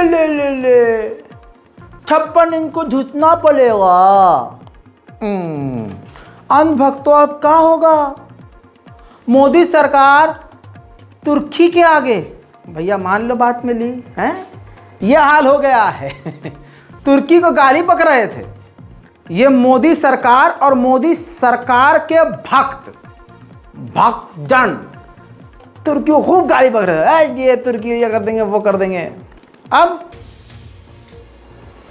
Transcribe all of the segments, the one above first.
ले 56 इंच को झुकना पड़ेगा। अंधभक्तों अब क्या होगा? मोदी सरकार तुर्की के आगे, भैया मान लो बात मिली है, ये हाल हो गया है। तुर्की को गाली बक रहे थे ये मोदी सरकार और मोदी सरकार के भक्तजन तुर्की को खूब गाली बक रहे हैं, ये तुर्की ये कर देंगे वो कर देंगे। अब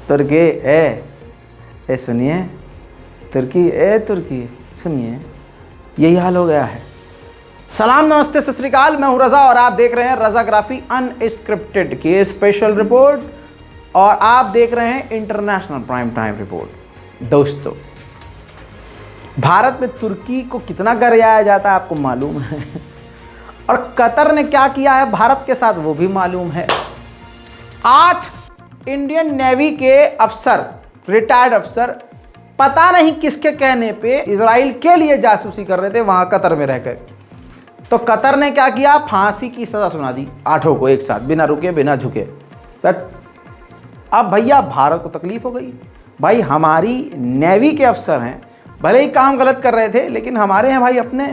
तुर्की ए सुनिए, तुर्की सुनिए, यही हाल हो गया है। सलाम नमस्ते सत श्री अकाल, मैं हूं रजा और आप देख रहे हैं रजाग्राफी अनस्क्रिप्टेड की स्पेशल रिपोर्ट और आप देख रहे हैं इंटरनेशनल प्राइम टाइम रिपोर्ट। दोस्तों, भारत में तुर्की को कितना गरियाया जाता है आपको मालूम है, और कतर ने क्या किया है भारत के साथ वो भी मालूम है। 8 इंडियन नेवी के अफसर, रिटायर्ड अफसर, पता नहीं किसके कहने पे इजराइल के लिए जासूसी कर रहे थे वहां कतर में रहकर। तो कतर ने क्या किया, फांसी की सजा सुना दी 8 को एक साथ, बिना रुके बिना झुके। अब भैया भारत को तकलीफ हो गई, भाई हमारी नेवी के अफसर हैं, भले ही काम गलत कर रहे थे लेकिन हमारे हैं भाई अपने।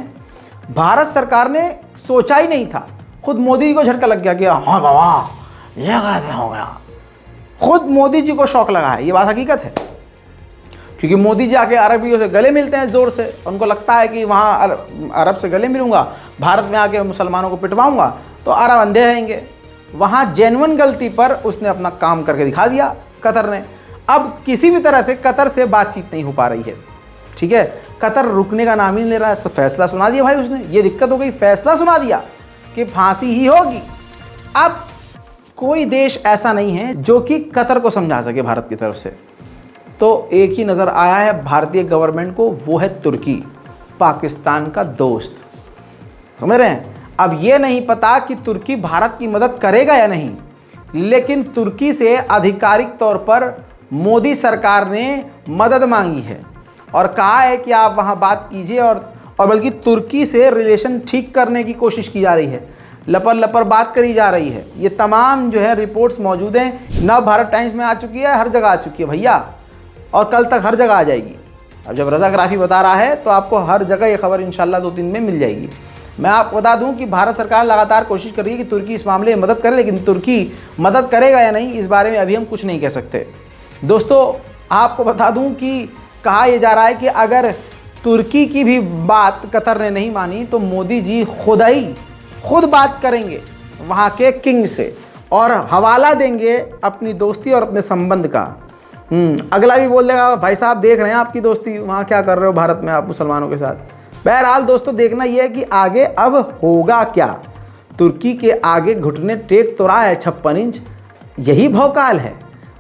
भारत सरकार ने सोचा ही नहीं था, खुद मोदी जी को झटका लग गया कि हाँ बाबा ये कैसे हो गया। खुद मोदी जी को शौक लगा है, ये बात हकीकत है, क्योंकि मोदी जी आके अरबियों से गले मिलते हैं ज़ोर से। उनको लगता है कि वहाँ अरब से गले मिलूंगा, भारत में आके मुसलमानों को पिटवाऊंगा तो अरब अंधे रहेंगे। वहाँ जेन्युइन गलती पर उसने अपना काम करके दिखा दिया कतर ने। अब किसी भी तरह से कतर से बातचीत नहीं हो पा रही है, ठीक है। कतर रुकने का नाम ही नहीं ले रहा है। फैसला सुना दिया भाई उसने, ये दिक्कत हो गई, फैसला सुना दिया कि फांसी ही होगी। अब कोई देश ऐसा नहीं है जो कि कतर को समझा सके भारत की तरफ से। तो एक ही नज़र आया है भारतीय गवर्नमेंट को, वो है तुर्की, पाकिस्तान का दोस्त। समझ रहे हैं? अब ये नहीं पता कि तुर्की भारत की मदद करेगा या नहीं, लेकिन तुर्की से आधिकारिक तौर पर मोदी सरकार ने मदद मांगी है और कहा है कि आप वहाँ बात कीजिए, और बल्कि तुर्की से रिलेशन ठीक करने की कोशिश की जा रही है, लपर लपर बात करी जा रही है। ये तमाम जो है रिपोर्ट्स मौजूद हैं, नव भारत टाइम्स में आ चुकी है, हर जगह आ चुकी है भैया, और कल तक हर जगह आ जाएगी। अब जब रजाग्राफी बता रहा है तो आपको हर जगह ये खबर इंशाल्लाह 2-3 में मिल जाएगी। मैं आपको बता दूं कि भारत सरकार लगातार कोशिश कर रही है कि तुर्की इस मामले में मदद करे, लेकिन तुर्की मदद करेगा या नहीं इस बारे में अभी हम कुछ नहीं कह सकते। दोस्तों, आपको बता दूं कि कहा यह जा रहा है कि अगर तुर्की की भी बात कतर ने नहीं मानी तो मोदी जी खुद बात करेंगे वहाँ के किंग से और हवाला देंगे अपनी दोस्ती और अपने संबंध का। अगला भी बोल देगा भाई साहब देख रहे हैं आपकी दोस्ती, वहाँ क्या कर रहे हो भारत में आप मुसलमानों के साथ। बहरहाल दोस्तों, देखना यह है कि आगे अब होगा क्या। तुर्की के आगे घुटने टेक तो रहा है 56 इंच, यही भौकाल है।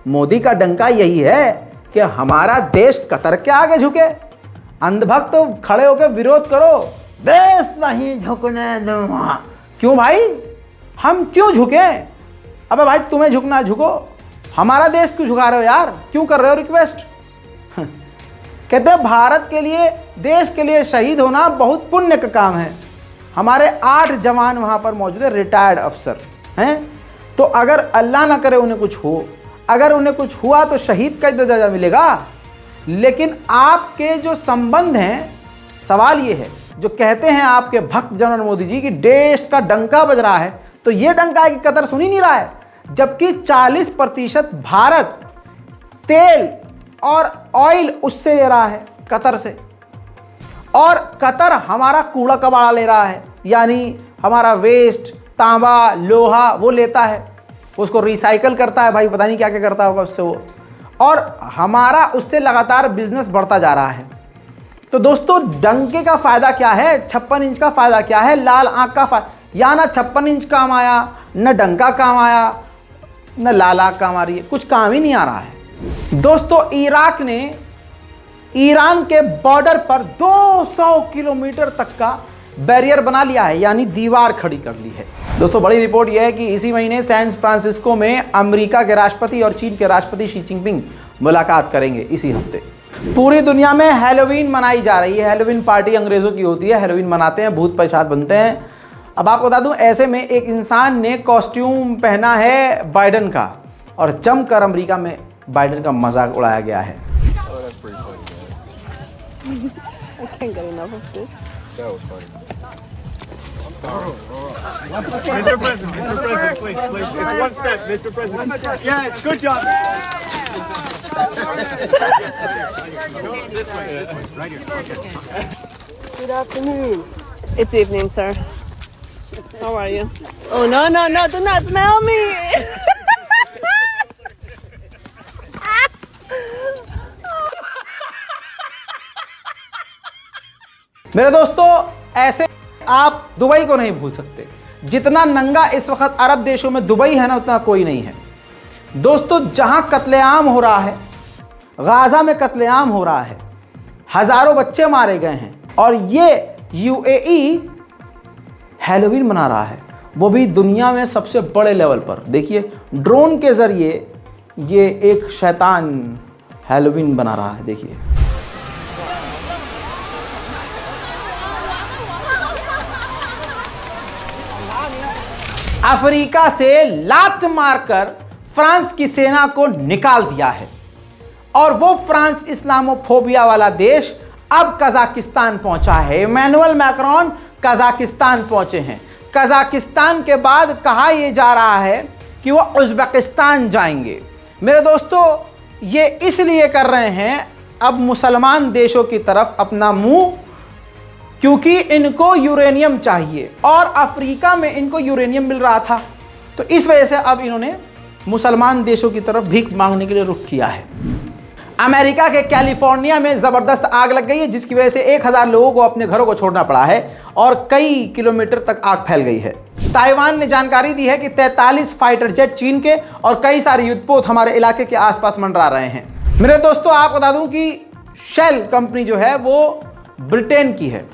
मोदी का डंका यही है कि हमारा देश कतर के आगे झुके। अंधभक्त तो खड़े होकर विरोध करो, देश नहीं झुकने दूंगा। क्यों भाई, हम क्यों झुके? अबे भाई तुम्हें झुकना है झुको, हमारा देश क्यों झुका रहे हो यार, क्यों कर रहे हो रिक्वेस्ट? कहते हैं भारत के लिए, देश के लिए शहीद होना बहुत पुण्य का काम है। हमारे 8 जवान वहाँ पर मौजूद है, रिटायर्ड अफसर हैं। तो अगर अल्लाह ना करे उन्हें कुछ हो, अगर उन्हें कुछ हुआ तो शहीद का दर्जा मिलेगा। लेकिन आपके जो संबंध हैं, सवाल ये है, जो कहते हैं आपके भक्त जन और मोदी जी की देश का डंका बज रहा है, तो ये डंका है कि कतर सुन ही नहीं रहा है, जबकि 40% भारत तेल और ऑयल उससे ले रहा है कतर से, और कतर हमारा कूड़ा कबाड़ा ले रहा है, यानी हमारा वेस्ट, तांबा, लोहा वो लेता है, उसको रिसाइकल करता है, भाई पता नहीं क्या क्या करता होगा उससे वो, और हमारा उससे लगातार बिजनेस बढ़ता जा रहा है। तो दोस्तों, डंके का फायदा क्या है, 56 इंच का फायदा क्या है, लाल आंख का फायदा, या ना 56 इंच काम आया, न डंका काम आया, न लाल आंख काम आ रही है, कुछ काम ही नहीं आ रहा है। दोस्तों, इराक ने ईरान के बॉर्डर पर 200 किलोमीटर तक का बैरियर बना लिया है, यानी दीवार खड़ी कर ली है। दोस्तों, बड़ी रिपोर्ट यह है कि इसी महीने सैन फ्रांसिस्को में अमेरिका के राष्ट्रपति और चीन के राष्ट्रपति शी जिनपिंग मुलाकात करेंगे इसी हफ्ते। पूरी दुनिया में हैलोवीन मनाई जा रही है। हैलोवीन पार्टी अंग्रेजों की होती है, हैलोवीन मनाते हैं, भूत पिशाच बनते हैं। अब आपको बता दूं, ऐसे में एक इंसान ने कॉस्ट्यूम पहना है बाइडन का, और जमकर अमेरिका में बाइडेन का मजाक उड़ाया गया है। I can't get enough of this. That was funny. Mr. President, please. It's one step, Mr. President. Yes, good job. This way, right here. Good afternoon. It's evening, sir. How are you? Oh, no, do not smell me. मेरे दोस्तों, ऐसे आप Dubai को नहीं भूल सकते। जितना नंगा इस वक्त अरब देशों में दुबई है ना, उतना कोई नहीं है। दोस्तों, जहां कत्लेआम हो रहा है, गाजा में कत्लेआम हो रहा है, हजारों बच्चे मारे गए हैं, और ये यूएई हैलोवीन मना रहा है, वो भी दुनिया में सबसे बड़े लेवल पर। देखिए, ड्रोन के जरिए ये एक शैतान हैलोवीन बना रहा है। देखिए, अफ्रीका से लात मारकर फ्रांस की सेना को निकाल दिया है, और वो फ्रांस इस्लामोफोबिया वाला देश अब कजाकिस्तान पहुंचा है। इमैनुअल मैक्रोन कजाकिस्तान पहुंचे हैं। कजाकिस्तान के बाद कहा यह जा रहा है कि वो उज़्बेकिस्तान जाएंगे। मेरे दोस्तों, ये इसलिए कर रहे हैं अब मुसलमान देशों की तरफ अपना मुंह, क्योंकि इनको यूरेनियम चाहिए, और अफ्रीका में इनको यूरेनियम मिल रहा था। तो इस वजह से अब इन्होंने मुसलमान देशों की तरफ भीख मांगने के लिए रुख किया है। अमेरिका के कैलिफोर्निया में ज़बरदस्त आग लग गई है, जिसकी वजह से 1000 लोगों को अपने घरों को छोड़ना पड़ा है और कई किलोमीटर तक आग फैल गई है। ताइवान ने जानकारी दी है कि 43 फाइटर जेट चीन के और कई सारे युद्धपोत हमारे इलाके के आसपास मंडरा रहे हैं। मेरे दोस्तों, आपको बता दूं कि शेल कंपनी जो है वो ब्रिटेन की है,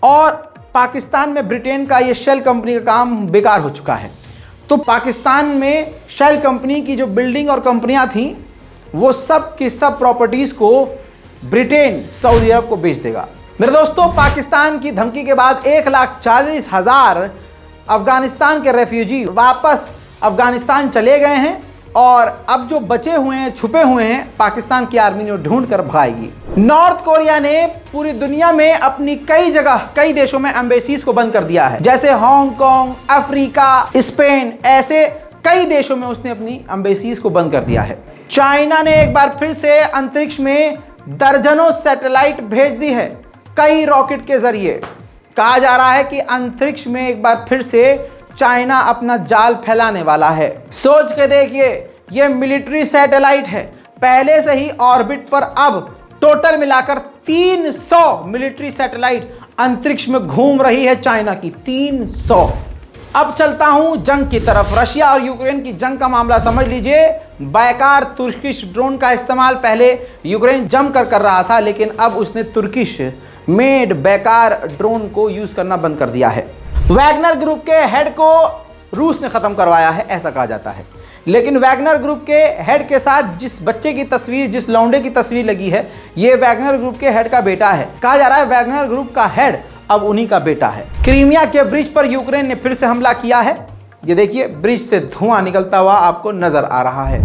और पाकिस्तान में ब्रिटेन का ये शेल कंपनी का काम बेकार हो चुका है। तो पाकिस्तान में शेल कंपनी की जो बिल्डिंग और कंपनियां थीं, वो सब की सब प्रॉपर्टीज़ को ब्रिटेन सऊदी अरब को बेच देगा। मेरे दोस्तों, पाकिस्तान की धमकी के बाद 1,40,000 अफगानिस्तान के रेफ्यूजी वापस अफगानिस्तान चले गए हैं, और अब जो बचे हुए हैं, छुपे हुए हैं, पाकिस्तान की आर्मी ने ढूंढ कर भगाएगी। नॉर्थ कोरिया ने पूरी दुनिया में अपनी कई जगह, कई देशों में एम्बेसीज को बंद कर दिया है, जैसे हांगकांग, अफ्रीका, स्पेन, ऐसे कई देशों में उसने अपनी एम्बेसीज को बंद कर दिया है। चाइना ने एक बार फिर से अंतरिक्ष में दर्जनों सैटेलाइट भेज दी है, कई रॉकेट के जरिए। कहा जा रहा है कि अंतरिक्ष में एक बार फिर से चाइना अपना जाल फैलाने वाला है। सोच के देखिए, ये मिलिट्री सैटेलाइट है, पहले से ही ऑर्बिट पर अब टोटल मिलाकर 300 मिलिट्री सैटेलाइट अंतरिक्ष में घूम रही है चाइना की, 300। अब चलता हूं जंग की तरफ। रशिया और यूक्रेन की जंग का मामला समझ लीजिए। बैकार तुर्किश ड्रोन का इस्तेमाल पहले यूक्रेन जमकर कर रहा था, लेकिन अब उसने तुर्किश मेड बेकार ड्रोन को यूज करना बंद कर दिया है। वैगनर ग्रुप के हेड को रूस ने खत्म करवाया है, ऐसा कहा जाता है। लेकिन वैगनर ग्रुप के हेड के साथ जिस बच्चे की तस्वीर, जिस लौंडे की तस्वीर लगी है, ये वैगनर ग्रुप के हेड का बेटा है। कहा जा रहा है वैगनर ग्रुप का हेड अब उन्हीं का बेटा है। क्रीमिया के ब्रिज पर यूक्रेन ने फिर से हमला किया है। ये देखिए, ब्रिज से धुआं निकलता हुआ आपको नजर आ रहा है।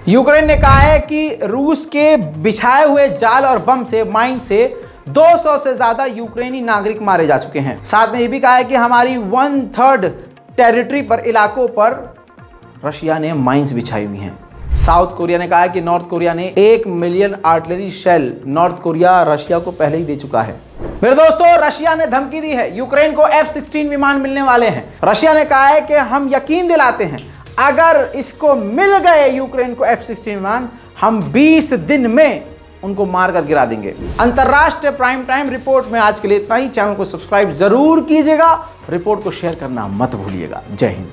यूक्रेन ने कहा है कि रूस के बिछाए हुए जाल और बम से, माइन से 200 से ज्यादा यूक्रेनी नागरिक मारे जा चुके हैं। साथ में ये भी कहा है कि हमारी 1/3 टेरिटरी पर, इलाकों पर रशिया ने माइंस बिछाई हुई हैं। साउथ कोरिया ने कहा है कि नॉर्थ कोरिया ने 1 million artillery shell North Korea Russia को पहले ही दे चुका है। मेरे दोस्तों, रशिया ने धमकी दी है, यूक्रेन को F-16 विमान मिलने वाले हैं। रशिया ने कहा है कि हम यकीन दिलाते हैं, अगर इसको मिल गए यूक्रेन को F-16 विमान, हम 20 दिन में उनको मारकर गिरा देंगे। अंतरराष्ट्रीय प्राइम टाइम रिपोर्ट में आज के लिए इतना ही। चैनल को सब्सक्राइब जरूर कीजिएगा, रिपोर्ट को शेयर करना मत भूलिएगा। जय हिंद।